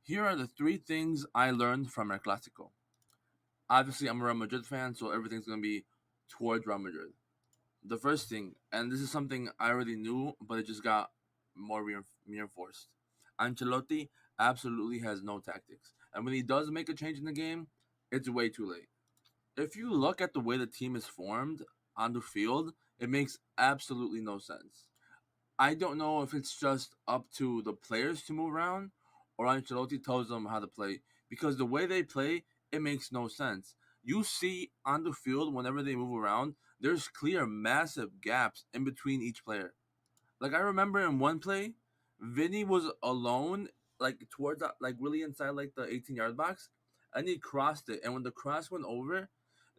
Here are the three things I learned from our Clasico. Obviously, I'm a Real Madrid fan, so everything's going to be towards Real Madrid. The first thing, and this is something I already knew, but it just got more reinforced. Ancelotti absolutely has no tactics. And when he does make a change in the game, it's way too late. If you look at the way the team is formed on the field, it makes absolutely no sense. I don't know if it's just up to the players to move around or Ancelotti tells them how to play because the way they play, it makes no sense. You see on the field whenever they move around, there's clear massive gaps in between each player. Like I remember in one play, Vinny was alone, like towards like really inside like the 18-yard box, and he crossed it. And when the cross went over,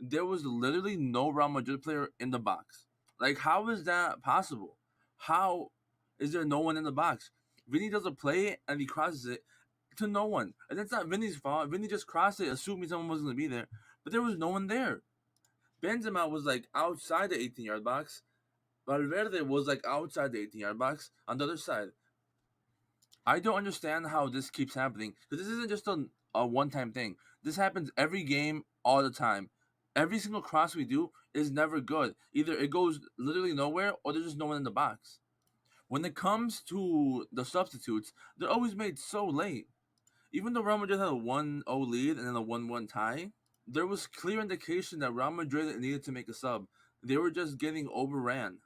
there was literally no Real Madrid player in the box. Like how is that possible? How is there no one in the box? Vinny does a play and he crosses it to no one, and that's not Vinny's fault. Vinny just crossed it, assuming someone was going to be there, but there was no one there. Benzema was like outside the 18-yard box. Valverde was like outside the 18-yard box on the other side. I don't understand how this keeps happening because this isn't just a one-time thing. This happens every game, all the time. Every single cross we do is never good. Either it goes literally nowhere or there's just no one in the box. When it comes to the substitutes, they're always made so late. Even though Real Madrid had a 1-0 lead and then a 1-1 tie, there was clear indication that Real Madrid needed to make a sub. They were just getting overran.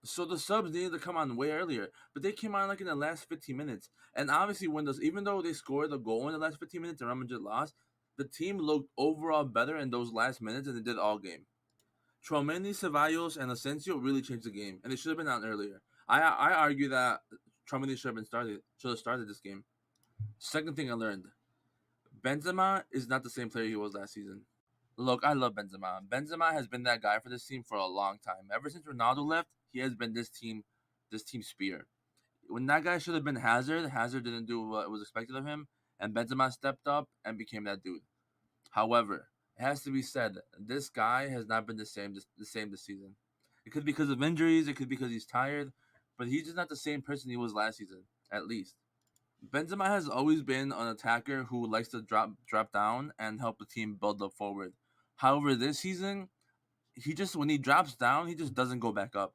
So the subs needed to come on way earlier, but they came on like in the last 15 minutes. And obviously, even though they scored a goal in the last 15 minutes and Real Madrid lost, the team looked overall better in those last minutes than they did all game. Tchouaméni, Ceballos, and Asensio really changed the game, and they should have been out earlier. I argue that Tchouaméni should have started this game. Second thing I learned: Benzema is not the same player he was last season. Look, I love Benzema. Benzema has been that guy for this team for a long time. Ever since Ronaldo left, he has been this team spear. When that guy should have been Hazard, Hazard didn't do what was expected of him, and Benzema stepped up and became that dude. However, it has to be said, this guy has not been the same this season. It could be because of injuries, it could be because he's tired, but he's just not the same person he was last season, at least. Benzema has always been an attacker who likes to drop down and help the team build up forward. However, this season, he just when he drops down, he just doesn't go back up.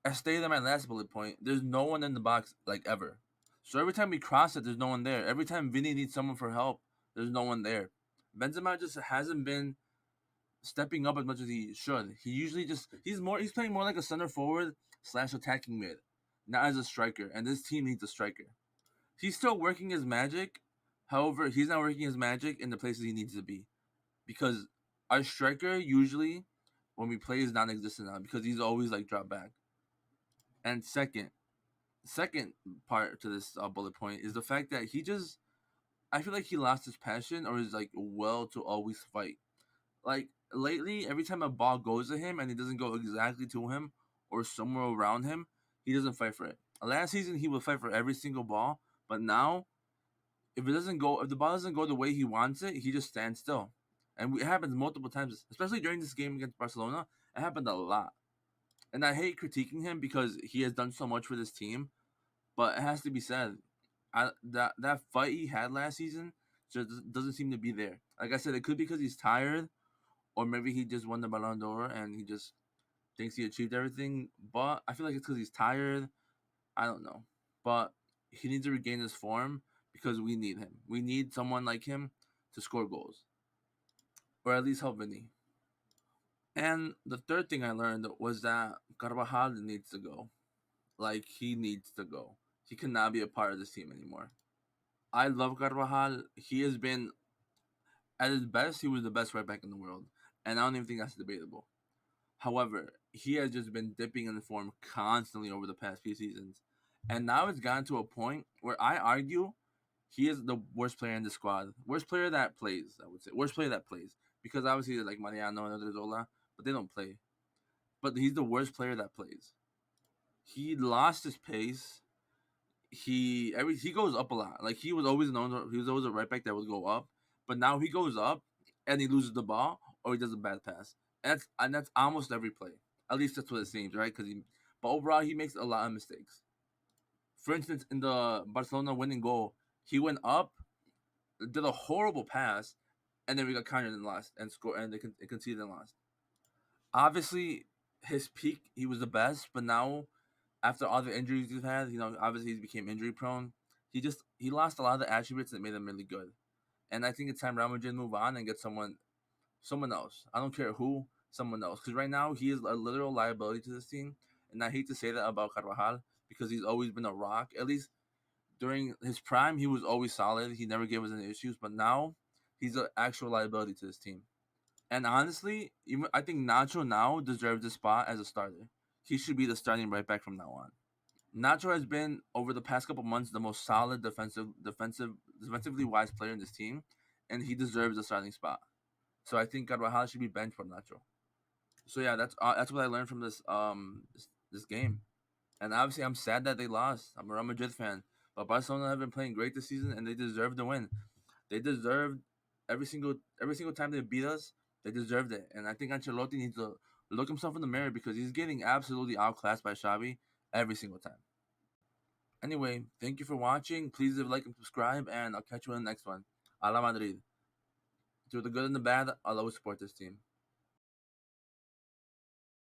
I stated in my last bullet point, there's no one in the box like ever. So every time we cross it, there's no one there. Every time Vinny needs someone for help, there's no one there. Benzema just hasn't been stepping up as much as he should. He usually just he's playing more like a center forward slash attacking mid, not as a striker. And this team needs a striker. He's still working his magic. However, he's not working his magic in the places he needs to be because our striker usually when we play is non-existent now because he's always like drop back. And second part to this bullet point is the fact that I feel like he lost his passion or his like will to always fight. Like lately, every time a ball goes to him and it doesn't go exactly to him or somewhere around him, he doesn't fight for it. Last season he would fight for every single ball, but now if the ball doesn't go the way he wants it, he just stands still. And it happens multiple times, especially during this game against Barcelona. It happened a lot. And I hate critiquing him because he has done so much for this team, but it has to be said, that fight he had last season just doesn't seem to be there. Like I said, it could be because he's tired, or maybe he just won the Ballon d'Or and he just thinks he achieved everything. But I feel like it's because he's tired. I don't know, but he needs to regain his form because we need him. We need someone like him to score goals, or at least help Vinny. And the third thing I learned was that Carvajal needs to go. Like he needs to go. He cannot be a part of this team anymore. I love Carvajal. He has been at his best. He was the best right back in the world, and I don't even think that's debatable. However, he has just been dipping in form constantly over the past few seasons, and now it's gotten to a point where I argue he is the worst player in the squad. Worst player that plays, I would say. Worst player that plays because obviously like Mariano and Odriozola, but they don't play. But he's the worst player that plays. He lost his pace. He goes up a lot. Like he was always a right back that would go up, but now he goes up and he loses the ball or he does a bad pass. And that's almost every play. At least that's what it seems, right? But overall he makes a lot of mistakes. For instance, in the Barcelona winning goal, he went up did a horrible pass, and then we got countered and lost and score and they conceded and lost. Obviously, his peak he was the best, but now after all the injuries he's had, obviously he became injury prone. He lost a lot of the attributes that made him really good. And I think it's time Real Madrid move on and get someone else. I don't care who, someone else. Because right now he is a literal liability to this team. And I hate to say that about Carvajal because he's always been a rock. At least during his prime, he was always solid. He never gave us any issues. But now he's an actual liability to this team. And honestly, even I think Nacho now deserves the spot as a starter. He should be the starting right back from now on. Nacho has been over the past couple months the most solid defensively wise player in this team, and he deserves the starting spot. So I think Carvajal should be benched for Nacho. So yeah, that's what I learned from this game. And obviously, I'm sad that they lost. I'm a Real Madrid fan, but Barcelona have been playing great this season, and they deserve the win. They deserved every single time they beat us. They deserved it, and I think Ancelotti needs to look himself in the mirror because he's getting absolutely outclassed by Xavi every single time. Anyway, thank you for watching. Please leave a like and subscribe, and I'll catch you in the next one. A la Madrid. Through the good and the bad, I'll always support this team.